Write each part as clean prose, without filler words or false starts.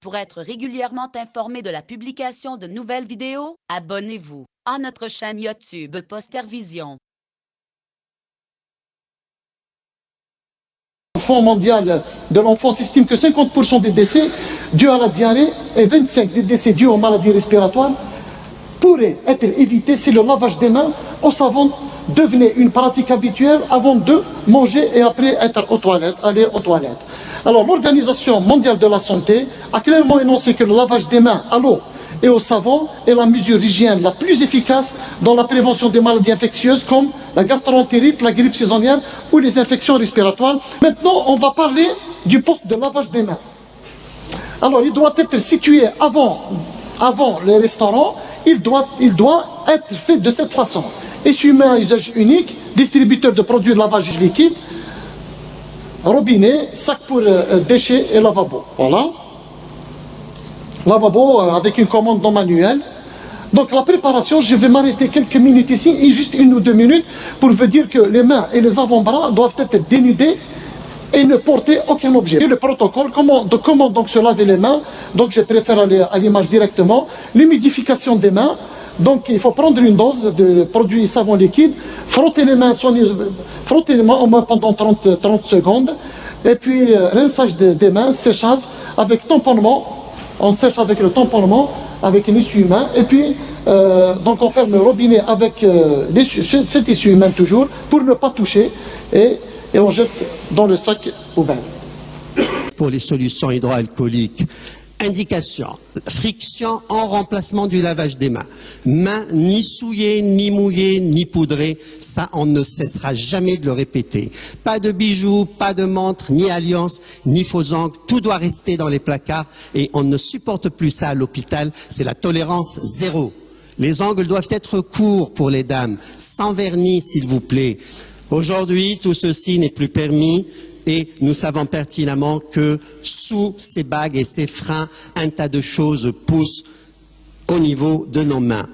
Pour être régulièrement informé de la publication de nouvelles vidéos, abonnez-vous à notre chaîne YouTube Postervision. Le Fonds mondial de l'enfance estime que 50% des décès dus à la diarrhée et 25% des décès dus aux maladies respiratoires pourraient être évités si le lavage des mains au savon devenait une pratique habituelle avant de manger et après aller aux toilettes. Alors l'Organisation mondiale de la santé a clairement énoncé que le lavage des mains à l'eau et au savon est la mesure d'hygiène la plus efficace dans la prévention des maladies infectieuses comme la gastroentérite, la grippe saisonnière ou les infections respiratoires. Maintenant, on va parler du poste de lavage des mains. Alors, il doit être situé avant les restaurants. Il doit être fait de cette façon. Essuie-mains à usage unique, distributeur de produits de lavage liquide, robinet, sac pour déchets et lavabo. Voilà. Lavabo avec une commande non manuelle. Donc la préparation, je vais m'arrêter quelques minutes ici, et juste 1 ou 2 minutes, pour vous dire que les mains et les avant-bras doivent être dénudés et ne porter aucun objet. Et le protocole, comment donc se laver les mains, donc je préfère aller à l'image directement. L'humidification des mains, donc il faut prendre une dose de produit savon liquide, frotter les mains au moins pendant 30 secondes, et puis rinçage des mains, séchage avec tamponnement. On sèche avec le tamponnement, avec un essuie-main, et puis donc on ferme le robinet avec cet essuie-main toujours, pour ne pas toucher, et on jette dans le sac poubelle. Pour les solutions hydroalcooliques, indication, friction en remplacement du lavage des mains. Mains ni souillées, ni mouillées, ni poudrées, ça on ne cessera jamais de le répéter. Pas de bijoux, pas de montres, ni alliances, ni faux ongles, tout doit rester dans les placards et on ne supporte plus ça à l'hôpital, c'est la tolérance zéro. Les ongles doivent être courts pour les dames, sans vernis s'il vous plaît. Aujourd'hui, tout ceci n'est plus permis. Et nous savons pertinemment que sous ces bagues et ces freins, un tas de choses poussent au niveau de nos mains.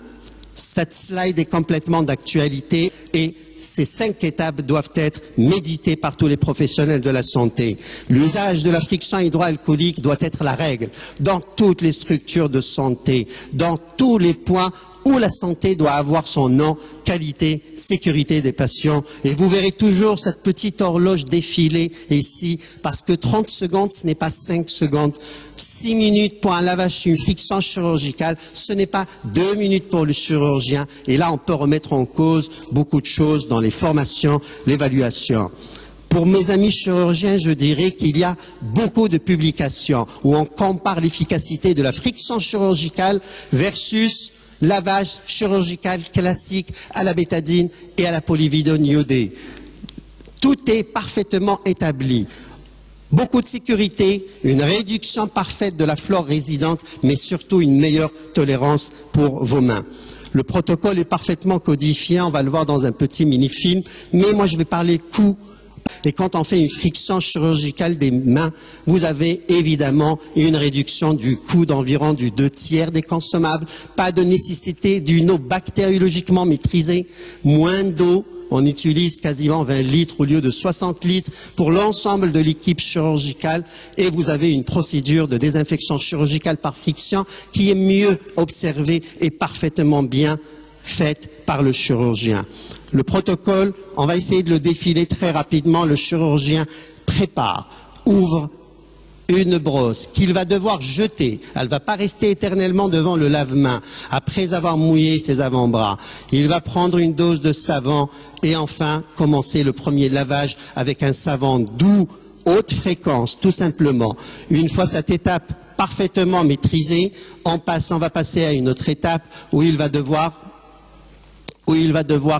Cette slide est complètement d'actualité et ces 5 étapes doivent être méditées par tous les professionnels de la santé. L'usage de la friction hydroalcoolique doit être la règle dans toutes les structures de santé, dans tous les points où la santé doit avoir son nom, qualité, sécurité des patients. Et vous verrez toujours cette petite horloge défiler ici, parce que 30 secondes, ce n'est pas 5 secondes. 6 minutes pour un lavage, une friction chirurgicale, ce n'est pas 2 minutes pour le chirurgien. Et là, on peut remettre en cause beaucoup de choses dans les formations, l'évaluation. Pour mes amis chirurgiens, je dirais qu'il y a beaucoup de publications où on compare l'efficacité de la friction chirurgicale versus lavage chirurgical classique à la bétadine et à la polyvidone iodée. Tout est parfaitement établi. Beaucoup de sécurité, une réduction parfaite de la flore résidente, mais surtout une meilleure tolérance pour vos mains. Le protocole est parfaitement codifié, on va le voir dans un petit mini-film, mais moi je vais parler coût. Et quand on fait une friction chirurgicale des mains, vous avez évidemment une réduction du coût d'environ du 2/3 des consommables, pas de nécessité d'une eau bactériologiquement maîtrisée, moins d'eau, on utilise quasiment 20 litres au lieu de 60 litres pour l'ensemble de l'équipe chirurgicale et vous avez une procédure de désinfection chirurgicale par friction qui est mieux observée et parfaitement bien faite par le chirurgien. Le protocole, on va essayer de le défiler très rapidement. Le chirurgien prépare, ouvre une brosse qu'il va devoir jeter. Elle ne va pas rester éternellement devant le lave-main. Après avoir mouillé ses avant-bras, il va prendre une dose de savon et enfin commencer le premier lavage avec un savon doux, haute fréquence, tout simplement. Une fois cette étape parfaitement maîtrisée, on va passer à une autre étape où il va devoir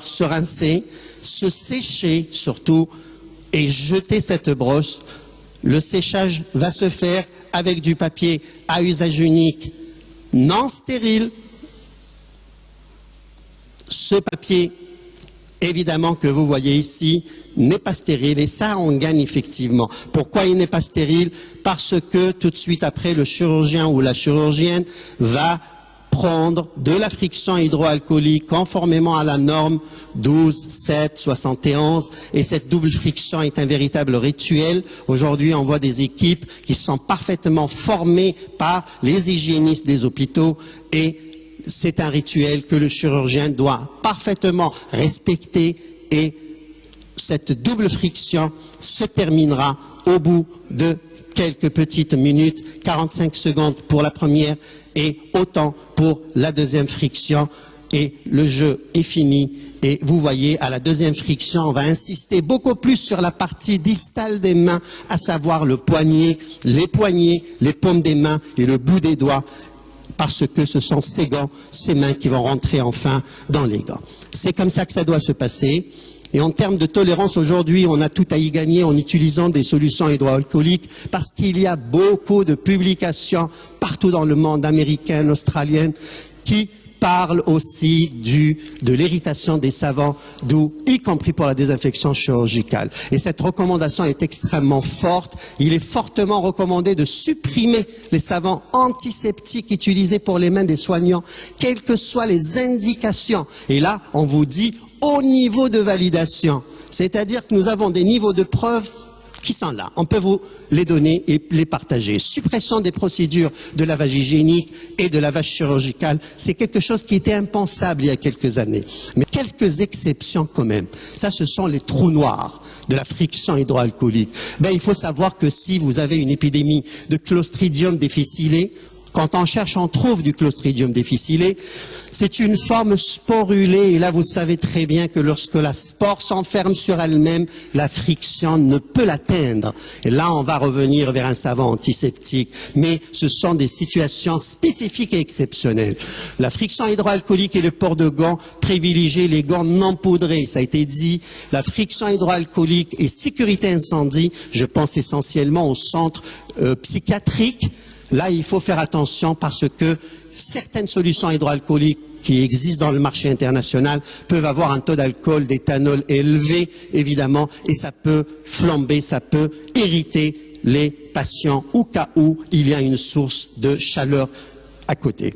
se rincer, se sécher surtout et jeter cette brosse. Le séchage va se faire avec du papier à usage unique non stérile. Ce papier, évidemment que vous voyez ici, n'est pas stérile et ça on gagne effectivement. Pourquoi il n'est pas stérile? Parce que tout de suite après, le chirurgien ou la chirurgienne va prendre de la friction hydroalcoolique conformément à la norme 12-7-71 et cette double friction est un véritable rituel. Aujourd'hui, on voit des équipes qui sont parfaitement formées par les hygiénistes des hôpitaux et c'est un rituel que le chirurgien doit parfaitement respecter et cette double friction se terminera au bout de quelques petites minutes, 45 secondes pour la première et autant pour la deuxième friction et le jeu est fini. Et vous voyez, à la deuxième friction, on va insister beaucoup plus sur la partie distale des mains, à savoir le poignet, les poignets, les paumes des mains et le bout des doigts, parce que ce sont ces gants, ces mains qui vont rentrer enfin dans les gants. C'est comme ça que ça doit se passer. Et en termes de tolérance, aujourd'hui, on a tout à y gagner en utilisant des solutions hydroalcooliques parce qu'il y a beaucoup de publications partout dans le monde, américain, australien, qui parlent aussi de l'irritation des savons, y compris pour la désinfection chirurgicale. Et cette recommandation est extrêmement forte. Il est fortement recommandé de supprimer les savons antiseptiques utilisés pour les mains des soignants, quelles que soient les indications. Et là, on vous dit au niveau de validation. C'est-à-dire que nous avons des niveaux de preuve qui sont là. On peut vous les donner et les partager. Suppression des procédures de lavage hygiénique et de lavage chirurgical, c'est quelque chose qui était impensable il y a quelques années. Mais quelques exceptions quand même. Ça, ce sont les trous noirs de la friction hydroalcoolique. Il faut savoir que si vous avez une épidémie de Clostridium difficile, quand on cherche, on trouve du Clostridium difficile. C'est une forme sporulée. Et là, vous savez très bien que lorsque la spore s'enferme sur elle-même, la friction ne peut l'atteindre. Et là, on va revenir vers un savon antiseptique. Mais ce sont des situations spécifiques et exceptionnelles. La friction hydroalcoolique et le port de gants, privilégiez les gants non poudrés. Ça a été dit. La friction hydroalcoolique et sécurité incendie, je pense essentiellement au centre psychiatrique. Là, il faut faire attention parce que certaines solutions hydroalcooliques qui existent dans le marché international peuvent avoir un taux d'alcool, d'éthanol élevé, évidemment, et ça peut flamber, ça peut irriter les patients au cas où il y a une source de chaleur à côté.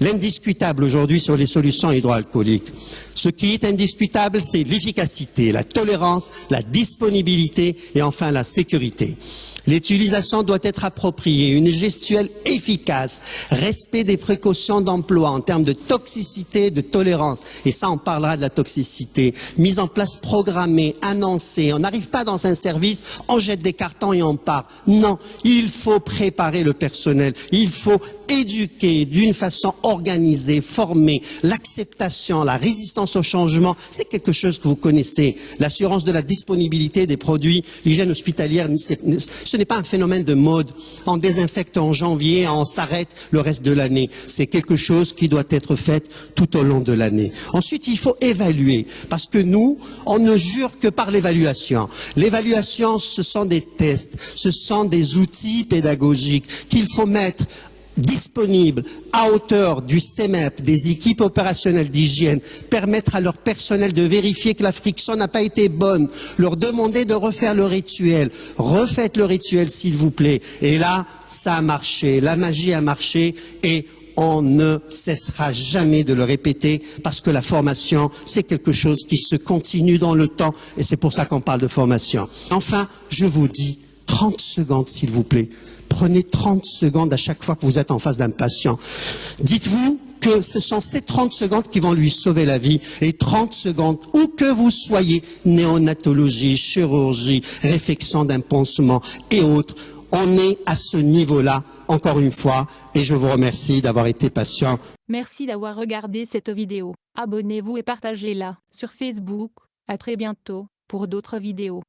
L'indiscutable aujourd'hui sur les solutions hydroalcooliques. Ce qui est indiscutable, c'est l'efficacité, la tolérance, la disponibilité et enfin la sécurité. L'utilisation doit être appropriée, une gestuelle efficace, respect des précautions d'emploi en termes de toxicité, de tolérance. Et ça, on parlera de la toxicité. Mise en place programmée, annoncée. On n'arrive pas dans un service, on jette des cartons et on part. Non, il faut préparer le personnel. Il faut éduquer d'une façon organisée, formée. L'acceptation, la résistance au changement, c'est quelque chose que vous connaissez. L'assurance de la disponibilité des produits, l'hygiène hospitalière, ce n'est pas un phénomène de mode. On désinfecte en janvier, on s'arrête le reste de l'année. C'est quelque chose qui doit être fait tout au long de l'année. Ensuite, il faut évaluer, parce que nous, on ne jure que par l'évaluation. L'évaluation, ce sont des tests, ce sont des outils pédagogiques qu'il faut mettre disponibles à hauteur du CEMEP, des équipes opérationnelles d'hygiène, permettre à leur personnel de vérifier que la friction n'a pas été bonne, leur demander de refaire le rituel. Refaites le rituel s'il vous plaît. Et là, ça a marché, la magie a marché et on ne cessera jamais de le répéter parce que la formation, c'est quelque chose qui se continue dans le temps et c'est pour ça qu'on parle de formation. Enfin, je vous dis 30 secondes s'il vous plaît. Prenez 30 secondes à chaque fois que vous êtes en face d'un patient. Dites-vous que ce sont ces 30 secondes qui vont lui sauver la vie. Et 30 secondes, où que vous soyez, néonatologie, chirurgie, réfection d'un pansement et autres, on est à ce niveau-là, encore une fois, et je vous remercie d'avoir été patient. Merci d'avoir regardé cette vidéo. Abonnez-vous et partagez-la sur Facebook. À très bientôt pour d'autres vidéos.